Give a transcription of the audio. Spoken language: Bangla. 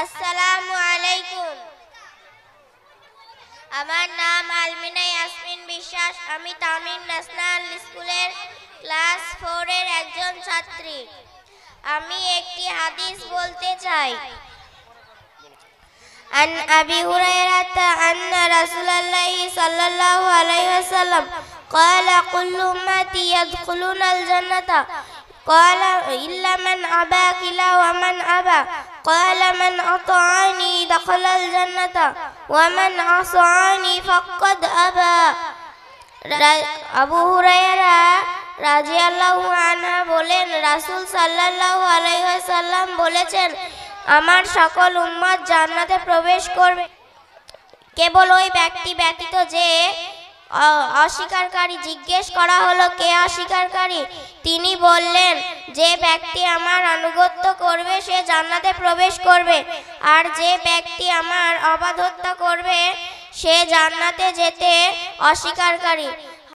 আসসালামু আলাইকুম। আমার নাম আলমিনা ইয়াসমিন বিশ্বাস। আমি তামিম ন্যাশনাল স্কুলের ক্লাস 4 এর একজন ছাত্রী। আমি একটি হাদিস বলতে চাই। عن أبي هريرة أن رسول الله صلى الله عليه وسلم قال كل أمتي يدخلون الجنة قال إلا من أبى قيل ومن أبى قال من أطاعني دخل الجنة ومن عصاني فقد أبى। আবু হুরায়রা রাদিয়াল্লাহু আনহু বলেন, রাসূল সাল্লাল্লাহু আলাইহি ওয়াসাল্লাম বলেছেন, আমার সকল উম্মত জান্নাতে প্রবেশ করবে, কেবল ওই ব্যক্তি ব্যতীত যে অস্বীকারী। জিজ্ঞেস করা হলো, কে অস্বীকারী? তিনি বললেন, যে ব্যক্তি আমার আনুগত্য করবে সে জান্নাতে প্রবেশ করবে, আর যে ব্যক্তি আমার অবাধ্যতা করবে সে জান্নাতে যেতে অস্বীকারী।